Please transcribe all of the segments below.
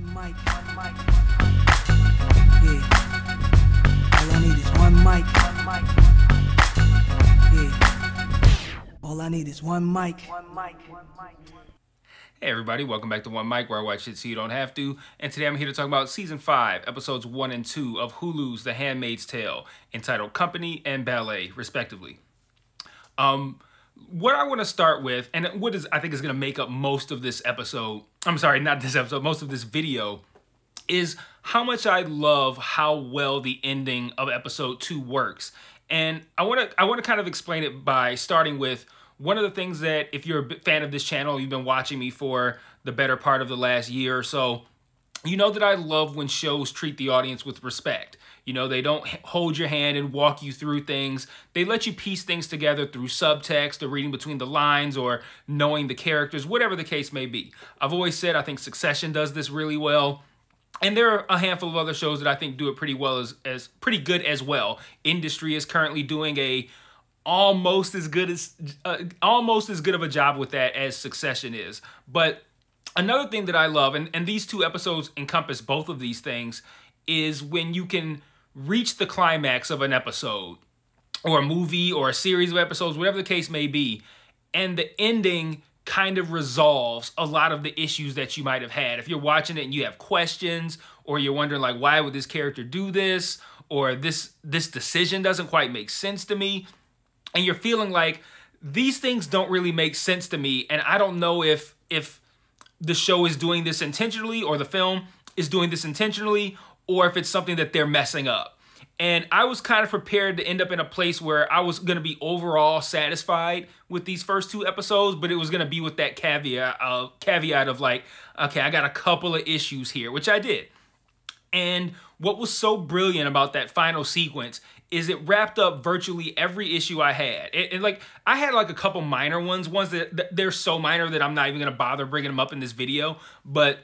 One mic. Yeah. All I need is one mic. Yeah. All I need is one mic. Hey everybody, welcome back to One Mic, where I watch shit so you don't have to. And today I'm here to talk about Season 5, Episodes 1 and 2 of Hulu's The Handmaid's Tale, entitled Company and Ballet, respectively. What I want to start with, and what I think is going to make up most of this episode, I'm sorry, not this episode, most of this video, is how much I love how well the ending of Episode 2 works. And I want to kind of explain it by starting with one of the things that, if you're a fan of this channel, you've been watching me for the better part of the last year or so, you know that I love when shows treat the audience with respect. You know, they don't hold your hand and walk you through things. They let you piece things together through subtext or reading between the lines or knowing the characters, whatever the case may be. I've always said I think Succession does this really well. And there are a handful of other shows that I think do it pretty well, as pretty good as well. Industry is currently doing a almost as good of a job with that as Succession is. But another thing that I love, and these two episodes encompass both of these things, is when you can reach the climax of an episode or a movie or a series of episodes, whatever the case may be, and the ending kind of resolves a lot of the issues that you might have had. If you're watching it and you have questions, or you're wondering like, why would this character do this? Or this decision doesn't quite make sense to me. And you're feeling like these things don't really make sense to me. And I don't know if the show is doing this intentionally, or the film is doing this intentionally, or if it's something that they're messing up. And I was kind of prepared to end up in a place where I was going to be overall satisfied with these first two episodes, but it was going to be with that caveat of like, okay, I got a couple of issues here, which I did. And what was so brilliant about that final sequence is it wrapped up virtually every issue I had. Like, I had like a couple minor ones that they're so minor that I'm not even going to bother bringing them up in this video. But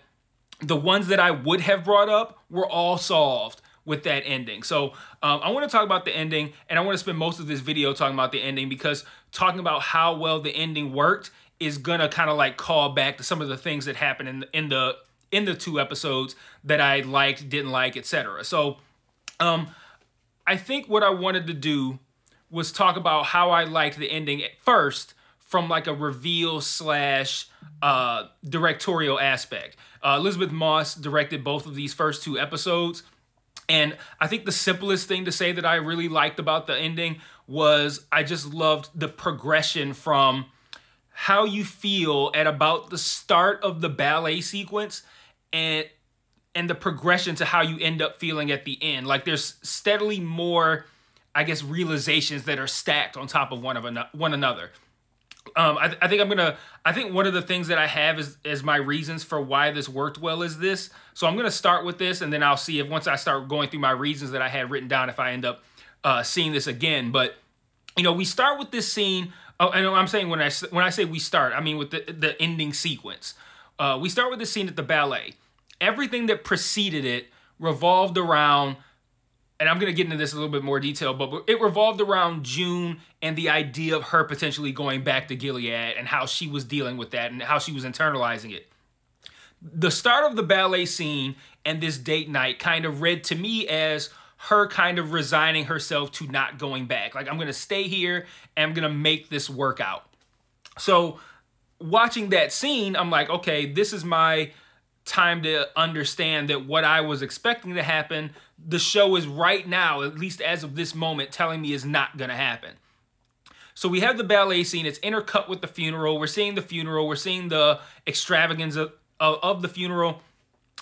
the ones that I would have brought up were all solved with that ending. So I want to talk about the ending, and I want to spend most of this video talking about the ending, because talking about how well the ending worked is going to kind of like call back to some of the things that happened in the two episodes that I liked, didn't like, etc. So I think what I wanted to do was talk about how I liked the ending at first from like a reveal / directorial aspect. Elizabeth Moss directed both of these first two episodes. And I think the simplest thing to say that I really liked about the ending was I just loved the progression from how you feel at about the start of the ballet sequence and the progression to how you end up feeling at the end. Like, there's steadily more, I guess, realizations that are stacked on top of one another. I think one of the things that I have as my reasons for why this worked well is this. So I'm going to start with this, and then I'll see if once I start going through my reasons that I had written down, if I end up seeing this again. But, you know, we start with this scene. Oh, I know I'm saying when I say we start, I mean with the ending sequence. We start with the scene at the ballet. Everything that preceded it revolved around, and I'm going to get into this in a little bit more detail, but it revolved around June and the idea of her potentially going back to Gilead and how she was dealing with that and how she was internalizing it. The start of the ballet scene and this date night kind of read to me as her kind of resigning herself to not going back. Like, I'm going to stay here and I'm going to make this work out. So watching that scene, I'm like, okay, this is my time to understand that what I was expecting to happen, the show is right now, at least as of this moment, telling me is not going to happen. So we have the ballet scene. It's intercut with the funeral. We're seeing the funeral. We're seeing the extravagance of the funeral.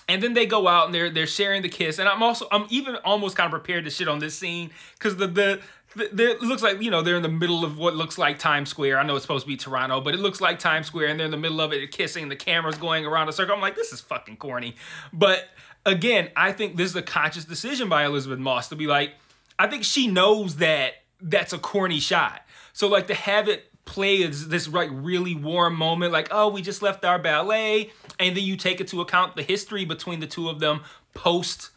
And then they go out and they're sharing the kiss. And I'm even almost kind of prepared to shit on this scene, because it looks like, you know, they're in the middle of what looks like Times Square. I know it's supposed to be Toronto, but it looks like Times Square, and they're in the middle of it kissing, the camera's going around a circle. I'm like, this is fucking corny. But again, I think this is a conscious decision by Elizabeth Moss to be like, I think she knows that that's a corny shot. So like, to have it play as this like really warm moment, like, oh, we just left our ballet, and then you take into account the history between the two of them post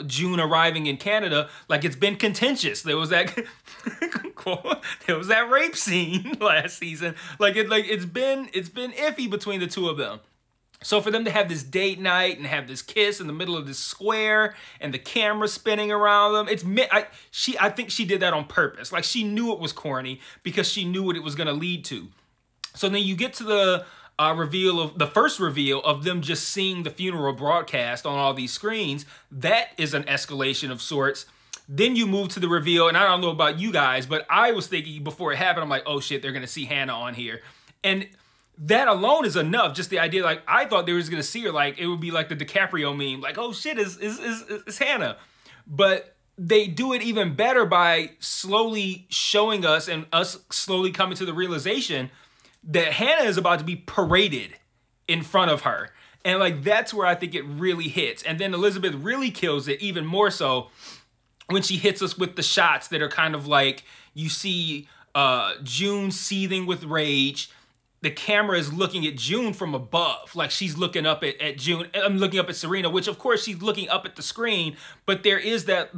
June arriving in Canada. Like, it's been contentious. There was that rape scene last season. Like, it's been iffy between the two of them. So for them to have this date night and have this kiss in the middle of this square and the camera spinning around them, I think she did that on purpose. Like, she knew it was corny because she knew what it was going to lead to. So then you get to the first reveal of them just seeing the funeral broadcast on all these screens. That is an escalation of sorts. Then you move to the reveal, and I don't know about you guys, but I was thinking before it happened, I'm like, oh shit, they're going to see Hannah on here. And that alone is enough. Just the idea, like, I thought they were just going to see her, like, it would be like the DiCaprio meme, like, oh shit, it's Hannah. But they do it even better by slowly showing us and us slowly coming to the realization that Hannah is about to be paraded in front of her. And, like, that's where I think it really hits. And then Elizabeth really kills it even more so when she hits us with the shots that are kind of like, you see June seething with rage. The camera is looking at June from above, like she's looking up at June. I'm looking up at Serena, which of course she's looking up at the screen, but there is that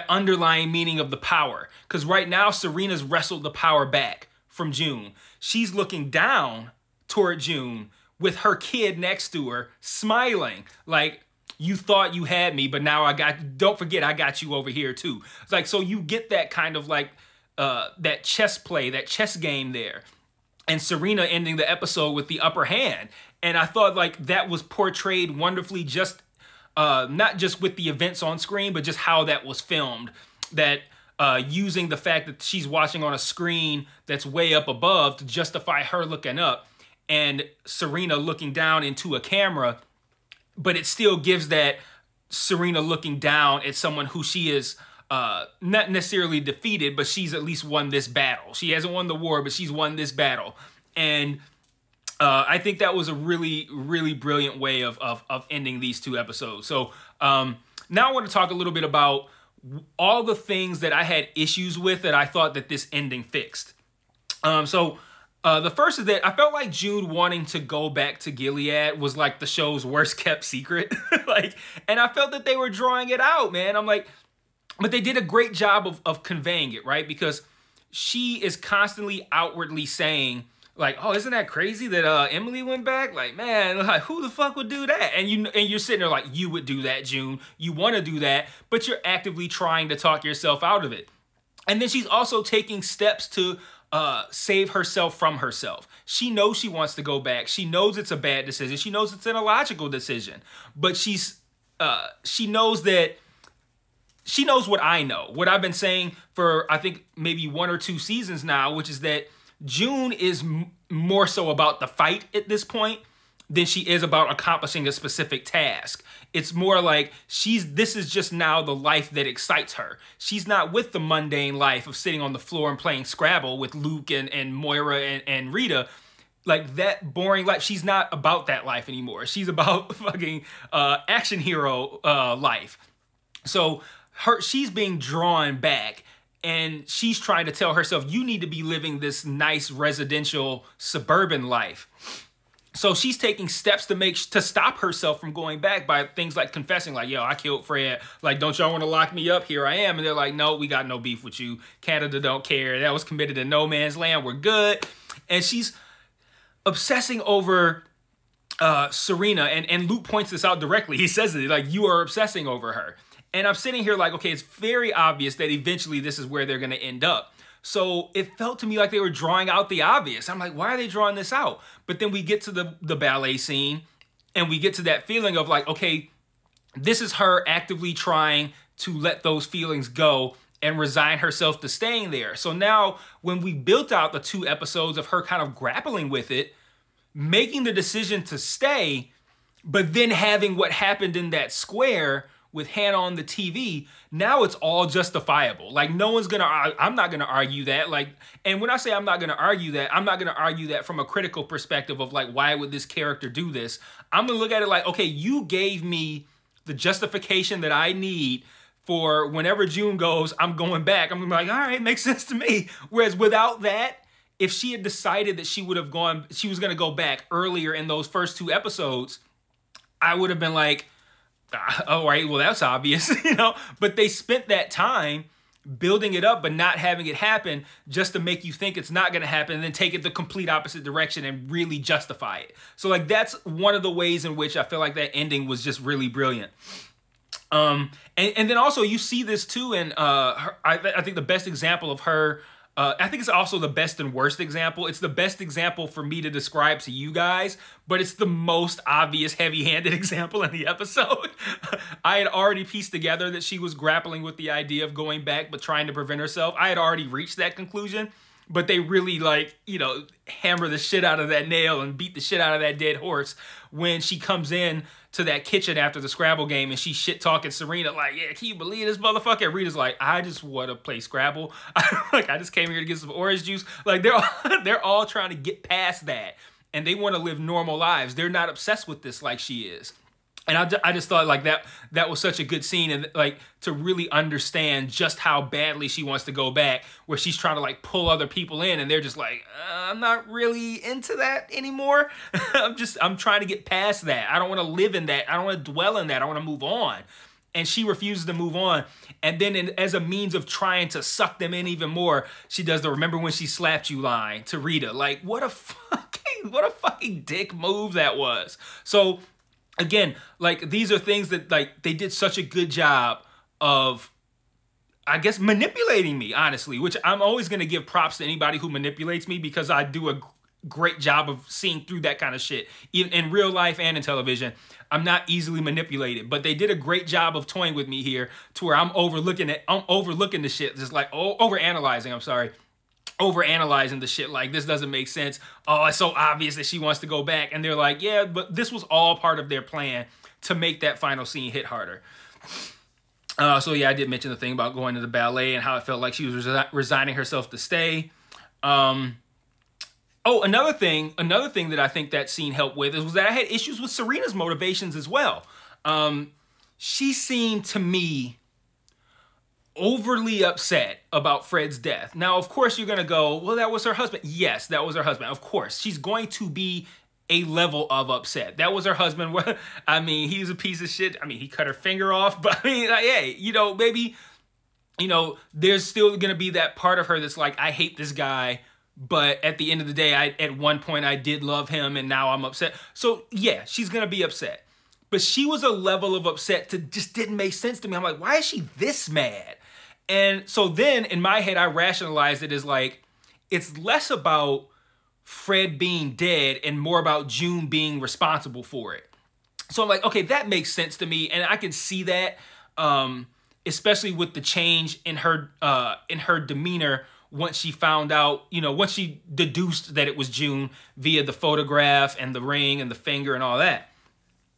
underlying meaning of the power. Because right now Serena's wrestled the power back from June. She's looking down toward June with her kid next to her, smiling like, you thought you had me, but now don't forget I got you over here too. It's like, so you get that kind of like that chess play, that chess game there. And Serena ending the episode with the upper hand. And I thought, like, that was portrayed wonderfully, just not just with the events on screen, but just how that was filmed. That using the fact that she's watching on a screen that's way up above to justify her looking up and Serena looking down into a camera, but it still gives that Serena looking down at someone who she is not necessarily defeated, but she's at least won this battle. She hasn't won the war, but she's won this battle. And I think that was a really, really brilliant way of ending these two episodes. So now I want to talk a little bit about all the things that I had issues with that I thought that this ending fixed. The first is that I felt like June wanting to go back to Gilead was like the show's worst kept secret. And I felt that they were drawing it out, man. I'm like, but they did a great job of conveying it, right? Because she is constantly outwardly saying, like, oh, isn't that crazy that Emily went back? Like, man, like, who the fuck would do that? And you're sitting there like, you would do that, June. You want to do that, but you're actively trying to talk yourself out of it. And then she's also taking steps to save herself from herself. She knows she wants to go back. She knows it's a bad decision. She knows it's an illogical decision. But she knows that. She knows what I know, what I've been saying for, I think, maybe 1 or 2 seasons now, which is that June is more so about the fight at this point than she is about accomplishing a specific task. It's more like this is just now the life that excites her. She's not with the mundane life of sitting on the floor and playing Scrabble with Luke and Moira and Rita. Like, that boring life, she's not about that life anymore. She's about fucking action hero life. So she's being drawn back, and she's trying to tell herself, you need to be living this nice residential suburban life. So she's taking steps to stop herself from going back by things like confessing, like, yo, I killed Fred. Like, don't y'all want to lock me up? Here I am. And they're like, no, we got no beef with you. Canada don't care. That was committed in no man's land. We're good. And she's obsessing over Serena. And Luke points this out directly. He says it, like, you are obsessing over her. And I'm sitting here like, okay, it's very obvious that eventually this is where they're going to end up. So it felt to me like they were drawing out the obvious. I'm like, why are they drawing this out? But then we get to the ballet scene, and we get to that feeling of like, okay, this is her actively trying to let those feelings go and resign herself to staying there. So now when we built out the 2 episodes of her kind of grappling with it, making the decision to stay, but then having what happened in that square with Hannah on the TV, now it's all justifiable. Like, no one's gonna, I'm not gonna argue that. Like, and when I say I'm not gonna argue that, I'm not gonna argue that from a critical perspective of like, why would this character do this? I'm gonna look at it like, okay, you gave me the justification that I need for whenever June goes, I'm going back. I'm gonna be like, all right, makes sense to me. Whereas without that, if she had decided that she was gonna go back earlier in those first 2 episodes, I would have been like, all right, well, that's obvious, you know, but they spent that time building it up but not having it happen just to make you think it's not going to happen, and then take it the complete opposite direction and really justify it. So like that's one of the ways in which I feel like that ending was just really brilliant. And then also you see this too in I think the best example of her, I think it's also the best and worst example. It's the best example for me to describe to you guys, but it's the most obvious heavy-handed example in the episode. I had already pieced together that she was grappling with the idea of going back but trying to prevent herself. I had already reached that conclusion, but they really, like, you know, hammer the shit out of that nail and beat the shit out of that dead horse when she comes in to that kitchen after the Scrabble game and she shit-talking Serena like, yeah, can you believe this motherfucker? And Rita's like, I just want to play Scrabble. Like, I just came here to get some orange juice. Like, they're all trying to get past that, and they want to live normal lives. They're not obsessed with this like she is. And I just thought like that was such a good scene, and like to really understand just how badly she wants to go back, where she's trying to like pull other people in and they're just like, I'm not really into that anymore. I'm trying to get past that. I don't want to live in that. I don't want to dwell in that. I want to move on. And she refuses to move on. And then as a means of trying to suck them in even more, she does the remember when she slapped you line to Rita. Like, what a fucking dick move that was. So again, like, these are things that, like, they did such a good job of, I guess, manipulating me, honestly, which I'm always going to give props to anybody who manipulates me, because I do a great job of seeing through that kind of shit, even in real life and in television. I'm not easily manipulated, but they did a great job of toying with me here to where I'm overlooking the shit, just like overanalyzing the shit, like, this doesn't make sense. Oh, it's so obvious that she wants to go back. And they're like, yeah, but this was all part of their plan to make that final scene hit harder. So yeah, I did mention the thing about going to the ballet and how it felt like she was resigning herself to stay. Oh, another thing that I think that scene helped with was that I had issues with Serena's motivations as well. She seemed to me overly upset about Fred's death. Now, of course, you're going to go, well, that was her husband. Yes, that was her husband. Of course, she's going to be a level of upset. That was her husband. I mean, he's a piece of shit. I mean, he cut her finger off, but I mean, like, hey, you know, maybe, you know, there's still going to be that part of her that's like, I hate this guy, but at the end of the day, at one point I did love him and now I'm upset. So yeah, she's going to be upset. But she was a level of upset that just didn't make sense to me. I'm like, why is she this mad? And so then in my head, I rationalized it as like, it's less about Fred being dead and more about June being responsible for it. So I'm like, okay, that makes sense to me. And I can see that, especially with the change in her demeanor once she found out, you know, once she deduced that it was June via the photograph and the ring and the finger and all that.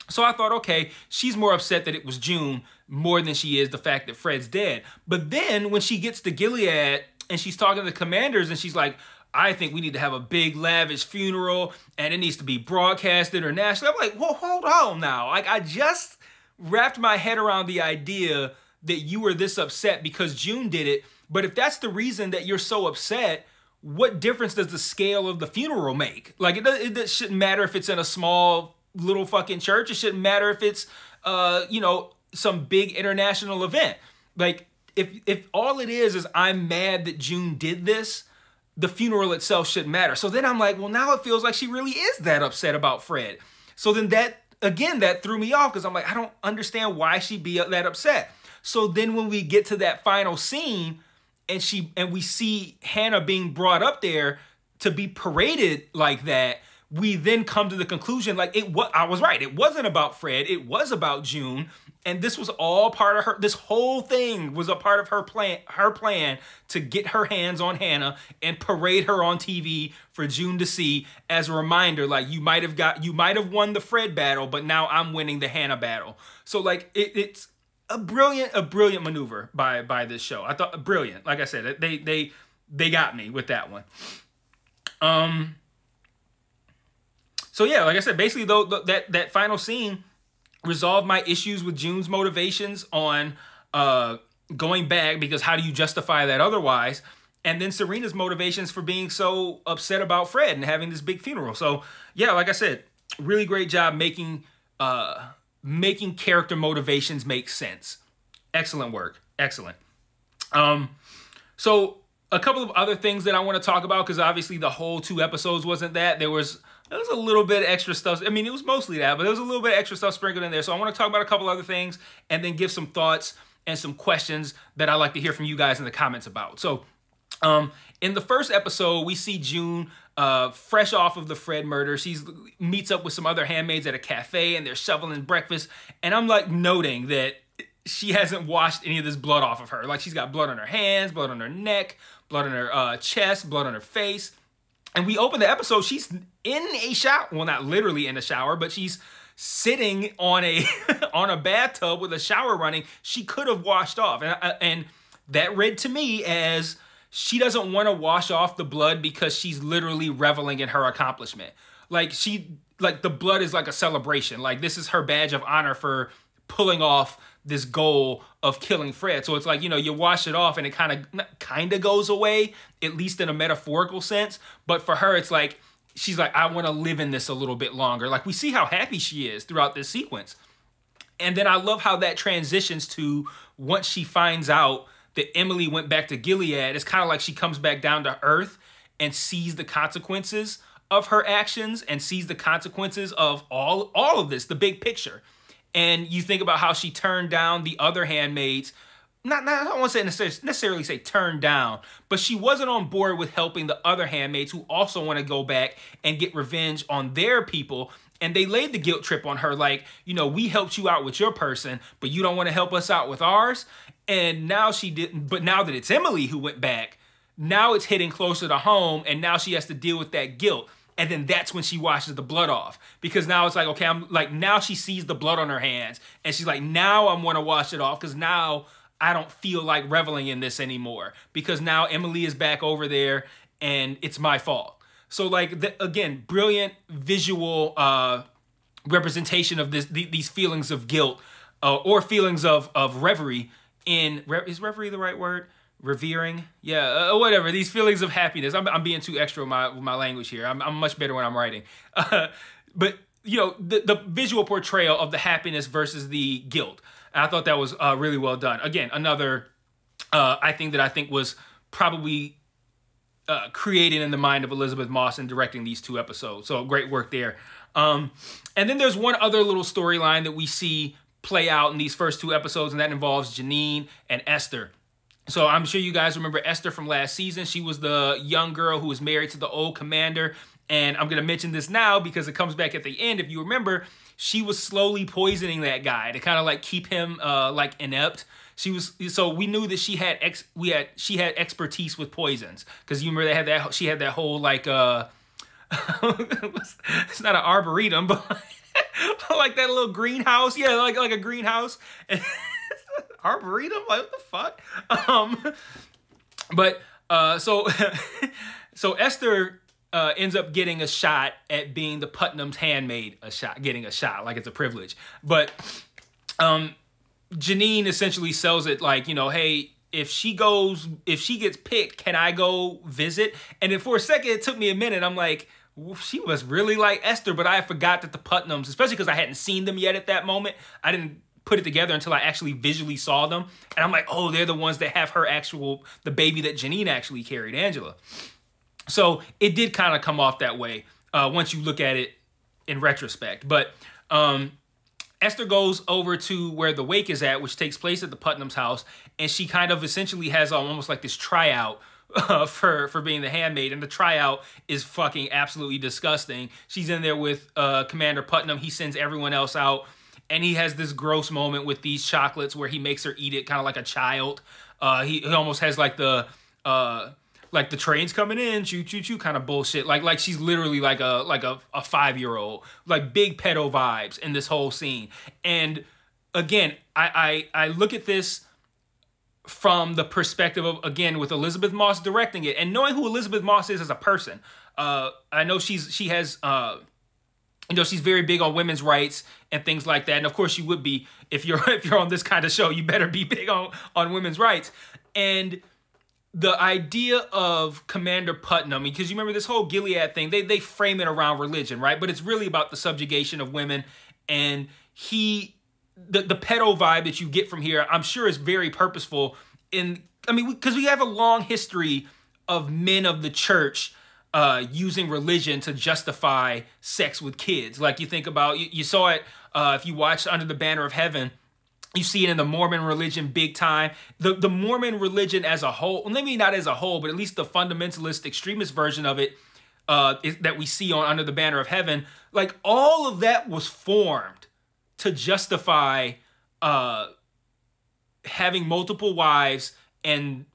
So I thought, okay, she's more upset that it was June more than she is the fact that Fred's dead. But then when she gets to Gilead and she's talking to the commanders and she's like, I think we need to have a big lavish funeral and it needs to be broadcast internationally. I'm like, well, hold on now. Like, I just wrapped my head around the idea that you were this upset because June did it. But if that's the reason that you're so upset, what difference does the scale of the funeral make? Like, it shouldn't matter if it's in a small little fucking church. It shouldn't matter if it's, you know, some big international event. Like, if all it is I'm mad that June did this, the funeral itself shouldn't matter. So then I'm like, well, now it feels like she really is that upset about Fred. So then that threw me off because I'm like, I don't understand why she'd be that upset. So then when we get to that final scene and we see Hannah being brought up there to be paraded like that, we then come to the conclusion, like, I was right. It wasn't about Fred. It was about June. And this was all part of her. This whole thing was a part of her plan to get her hands on Hannah and parade her on TV for June to see as a reminder, like, you might have won the Fred battle, but now I'm winning the Hannah battle. So like, it's a brilliant maneuver by this show. I thought brilliant. Like I said, they got me with that one. So yeah, like I said, basically though, that final scene resolved my issues with June's motivations on going back, because how do you justify that otherwise? And then Serena's motivations for being so upset about Fred and having this big funeral. So yeah, like I said, really great job making character motivations make sense. Excellent work. Excellent. So a couple of other things that I want to talk about, because obviously the whole 2 episodes wasn't that. There was a little bit of extra stuff. I mean, it was mostly that, but there was a little bit of extra stuff sprinkled in there. So I want to talk about a couple other things and then give some thoughts and some questions that I'd like to hear from you guys in the comments about. So in the first episode, we see June fresh off of the Fred murder. She meets up with some other handmaids at a cafe, and they're shoveling breakfast. And I'm like noting that she hasn't washed any of this blood off of her. Like, she's got blood on her hands, blood on her neck, blood on her chest, blood on her face. And we open the episode, she's in a shower. Well, not literally in a shower, but she's sitting on a on a bathtub with a shower running. She could have washed off. And that read to me as she doesn't want to wash off the blood because she's literally reveling in her accomplishment. Like, the blood is like a celebration. Like, this is her badge of honor for pulling off this goal of killing Fred. So it's like, you know, you wash it off and it kind of goes away, at least in a metaphorical sense. But for her, it's like, she's like, I want to live in this a little bit longer. Like, we see how happy she is throughout this sequence. And then I love how that transitions to once she finds out that Emily went back to Gilead, it's kind of like she comes back down to earth and sees the consequences of her actions and sees the consequences of all of this, the big picture. And you think about how she turned down the other handmaids. I don't want to necessarily say turned down, but she wasn't on board with helping the other handmaids who also want to go back and get revenge on their people. And they laid the guilt trip on her, like, you know, we helped you out with your person, but you don't want to help us out with ours. And now she didn't. But now that it's Emily who went back, now it's hitting closer to home, and now she has to deal with that guilt. And then that's when she washes the blood off. Because now it's like, okay, I'm like, now she sees the blood on her hands. And she's like, now I want to wash it off because now I don't feel like reveling in this anymore. Because now Emily is back over there and it's my fault. So like, again, brilliant visual representation of these feelings of guilt or feelings of reverie in, is reverie the right word? Revering, yeah, whatever. These feelings of happiness. I'm being too extra with my language here. I'm much better when I'm writing. But you know, the visual portrayal of the happiness versus the guilt. And I thought that was really well done. Again, another I think was probably created in the mind of Elizabeth Moss in directing these 2 episodes. So great work there. And then there's one other little storyline that we see play out in these first 2 episodes, and that involves Janine and Esther. So I'm sure you guys remember Esther from last season. She was the young girl who was married to the old commander. And I'm going to mention this now because it comes back at the end. If you remember, she was slowly poisoning that guy to kind of like keep him like inept. So we knew that she had expertise with poisons, because you remember she had that whole like it's not an arboretum, but like that little greenhouse. Yeah, like a greenhouse. Arboretum? Like, what the fuck? So Esther ends up getting a shot at being the Putnam's handmaid, getting a shot, like it's a privilege. But Janine essentially sells it like, you know, hey, if she gets picked, can I go visit? And then for a second, it took me a minute. I'm like, she was really like Esther, but I forgot that the Putnams, especially because I hadn't seen them yet at that moment, I didn't put it together until I actually visually saw them. And I'm like, oh, they're the ones that have the baby that Janine actually carried, Angela. So it did kind of come off that way once you look at it in retrospect. But Esther goes over to where the wake is at, which takes place at the Putnam's house. And she kind of essentially has almost like this tryout for being the handmaid, and the tryout is fucking absolutely disgusting. She's in there with Commander Putnam. He sends everyone else out, and he has this gross moment with these chocolates where he makes her eat it kind of like a child. He almost has like the train's coming in, choo choo choo kind of bullshit. Like she's literally like a 5-year-old. Like big pedo vibes in this whole scene. And again, I look at this from the perspective of, again, with Elizabeth Moss directing it and knowing who Elizabeth Moss is as a person. I know she has you know, she's very big on women's rights and things like that. And of course you would be, if you're on this kind of show, you better be big on women's rights. And the idea of Commander Putnam, because you remember this whole Gilead thing, they frame it around religion, right? But it's really about the subjugation of women. And the pedo vibe that you get from here, I'm sure is very purposeful in I mean, because we have a long history of men of the church using religion to justify sex with kids. Like you think about, you saw it if you watched Under the Banner of Heaven. You see it in the Mormon religion big time. The Mormon religion as a whole, maybe not as a whole, but at least the fundamentalist extremist version of it that we see on Under the Banner of Heaven, like all of that was formed to justify having multiple wives and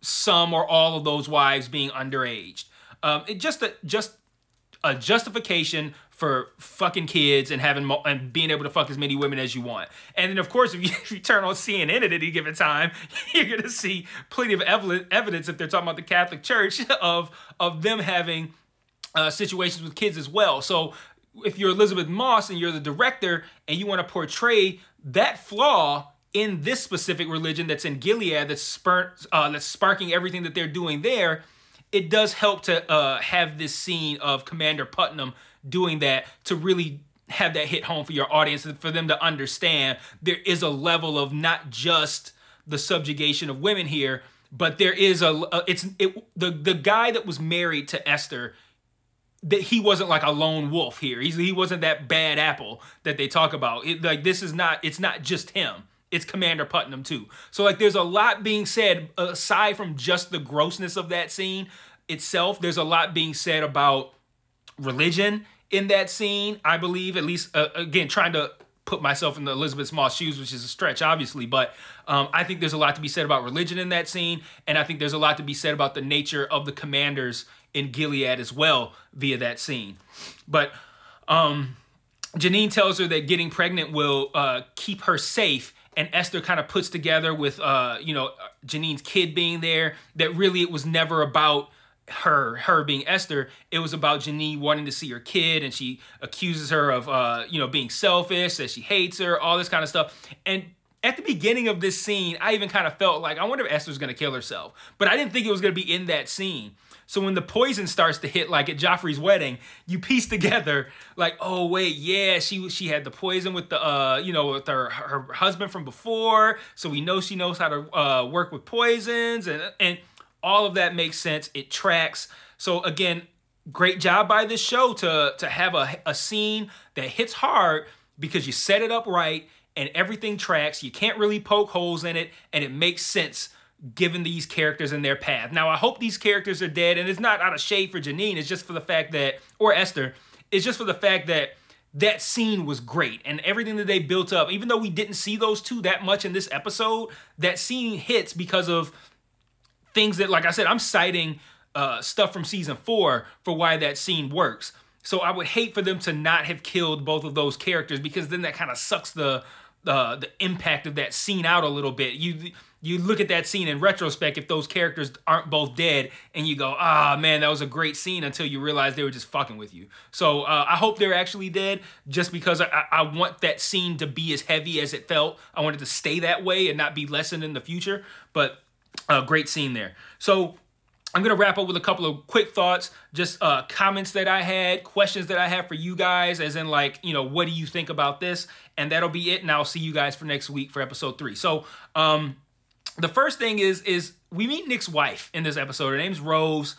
some or all of those wives being underage. It just a justification for fucking kids and and being able to fuck as many women as you want. And then, of course, if you turn on CNN at any given time, you're going to see plenty of evidence, if they're talking about the Catholic Church, of them having situations with kids as well. So if you're Elizabeth Moss and you're the director and you want to portray that flaw in this specific religion that's in Gilead, that's sparking everything that they're doing there, it does help to have this scene of Commander Putnam doing that to really have that hit home for your audience and for them to understand there is a level of not just the subjugation of women here, but there is the guy that was married to Esther, that he wasn't like a lone wolf here. He wasn't that bad apple that they talk about. It's not just him. It's Commander Putnam too. So like there's a lot being said aside from just the grossness of that scene itself. There's a lot being said about religion in that scene, I believe, at least, again, trying to put myself in the Elizabeth Moss shoes, which is a stretch, obviously, but I think there's a lot to be said about religion in that scene, and I think there's a lot to be said about the nature of the commanders in Gilead as well via that scene. But Janine tells her that getting pregnant will keep her safe, and Esther kind of puts together with, Janine's kid being there, that really it was never about her being Esther. It was about Janine wanting to see her kid, and she accuses her of being selfish, that she hates her, all this kind of stuff. And at the beginning of this scene, I even kind of felt like, I wonder if Esther's going to kill herself, but I didn't think it was going to be in that scene. So when the poison starts to hit, like at Joffrey's wedding, you piece together like, oh wait, yeah, she had the poison with the with her husband from before, so we know she knows how to work with poisons, and all of that makes sense. It tracks. So again, great job by this show to have a scene that hits hard because you set it up right and everything tracks. You can't really poke holes in it, and it makes sense given these characters and their path. Now, I hope these characters are dead, and it's not out of shade for Janine. It's just for the fact that, or Esther, it's just for the fact that that scene was great, and everything that they built up, even though we didn't see those two that much in this episode, that scene hits because of things that, like I said, I'm citing stuff from season 4 for why that scene works. So I would hate for them to not have killed both of those characters, because then that kind of sucks the impact of that scene out a little bit. You look at that scene in retrospect, if those characters aren't both dead, and you go, ah, man, that was a great scene, until you realize they were just fucking with you. So I hope they're actually dead, just because I want that scene to be as heavy as it felt. I want it to stay that way and not be lessened in the future. But great scene there. So I'm going to wrap up with a couple of quick thoughts, just comments that I had, questions that I have for you guys, as in like, what do you think about this? And that'll be it. And I'll see you guys for next week for episode 3. So the first thing is we meet Nick's wife in this episode. Her name's Rose.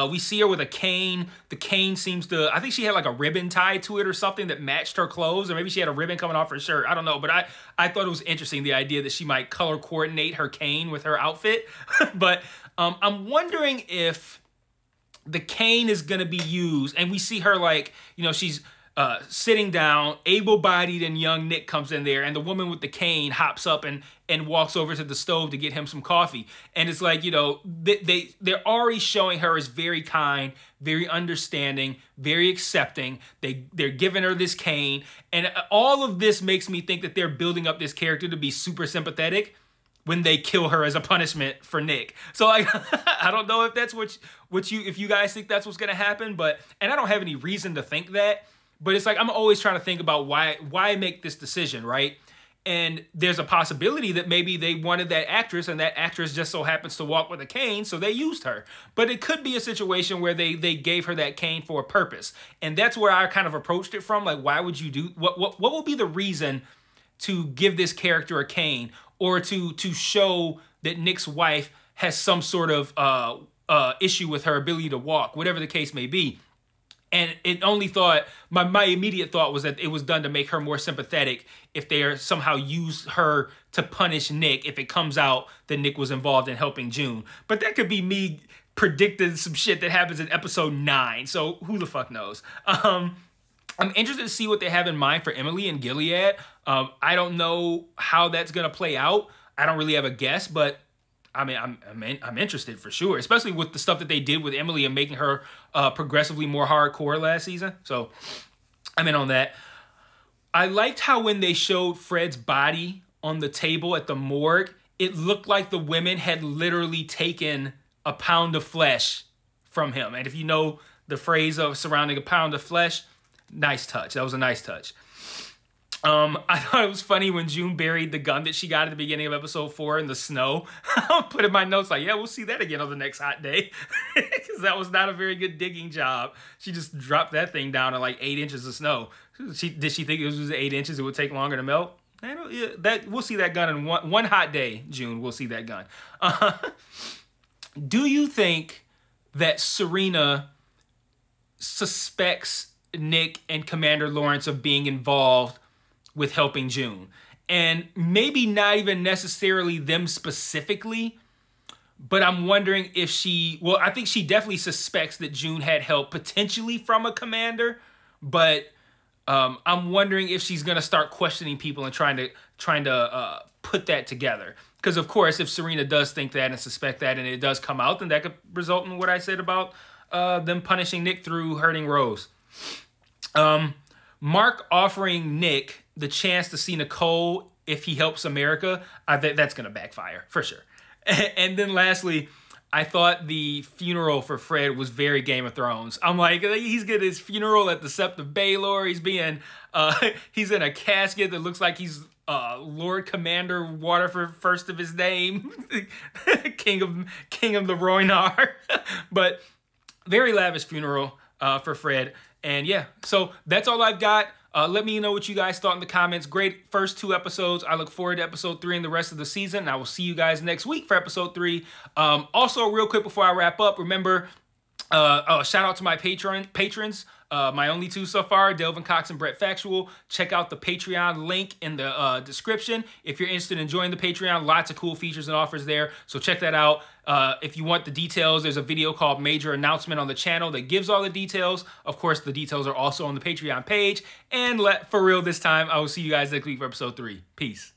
We see her with a cane. The cane seems to, I think she had like a ribbon tied to it or something that matched her clothes, or maybe she had a ribbon coming off her shirt. I don't know, but I thought it was interesting, the idea that she might color coordinate her cane with her outfit. But I'm wondering if the cane is going to be used, and we see her like, she's sitting down, able-bodied, and young Nick comes in there, and the woman with the cane hops up and walks over to the stove to get him some coffee. And it's like, they're already showing her as very kind, very understanding, very accepting. They're giving her this cane, and all of this makes me think that they're building up this character to be super sympathetic when they kill her as a punishment for Nick. So like, I don't know if that's if you guys think that's what's gonna happen, and I don't have any reason to think that. But it's like, I'm always trying to think about why make this decision, right? And there's a possibility that maybe they wanted that actress, and that actress just so happens to walk with a cane, so they used her. But it could be a situation where they gave her that cane for a purpose. And that's where I kind of approached it from. Like, why would you do, what will be the reason to give this character a cane, or to show that Nick's wife has some sort of issue with her ability to walk, whatever the case may be. And it only thought, my immediate thought was that it was done to make her more sympathetic if they are somehow use her to punish Nick if it comes out that Nick was involved in helping June. But that could be me predicting some shit that happens in episode 9. So who the fuck knows? I'm interested to see what they have in mind for Emily and Gilead. I don't know how that's going to play out. I don't really have a guess, but I mean, I'm interested for sure, especially with the stuff that they did with Emily and making her progressively more hardcore last season. So I'm in on that. I liked how when they showed Fred's body on the table at the morgue, it looked like the women had literally taken a pound of flesh from him. And if you know the phrase of surrounding a pound of flesh, nice touch. That was a nice touch. I thought it was funny when June buried the gun that she got at the beginning of episode 4 in the snow. I'll put in my notes like, yeah, we'll see that again on the next hot day. Because that was not a very good digging job. She just dropped that thing down to like 8 inches of snow. Did she think it was 8 inches? It would take longer to melt? We'll see that gun in one hot day, June. We'll see that gun. Do you think that Serena suspects Nick and Commander Lawrence of being involved with helping June? And maybe not even necessarily them specifically, but I'm wondering if I think she definitely suspects that June had help potentially from a commander, but I'm wondering if she's going to start questioning people and trying to put that together. Because, of course, if Serena does think that and suspect that and it does come out, then that could result in what I said about them punishing Nick through hurting Rose. Mark offering Nick the chance to see Nicole if he helps America, that's going to backfire, for sure. And then lastly, I thought the funeral for Fred was very Game of Thrones. I'm like, he's getting his funeral at the Sept of Baelor. He's in a casket that looks like he's Lord Commander Waterford first of his name, King of the Rhoynar. But very lavish funeral for Fred. And yeah, so that's all I've got. Let me know what you guys thought in the comments. Great first 2 episodes. I look forward to episode 3 and the rest of the season. I will see you guys next week for episode 3. Also, real quick before I wrap up, remember, shout out to my patrons. My only 2 so far, Delvin Cox and Brett Factual. Check out the Patreon link in the description. If you're interested in joining the Patreon, lots of cool features and offers there. So check that out. If you want the details, there's a video called Major Announcement on the channel that gives all the details. Of course, the details are also on the Patreon page. And for real this time, I will see you guys next week for episode 3. Peace.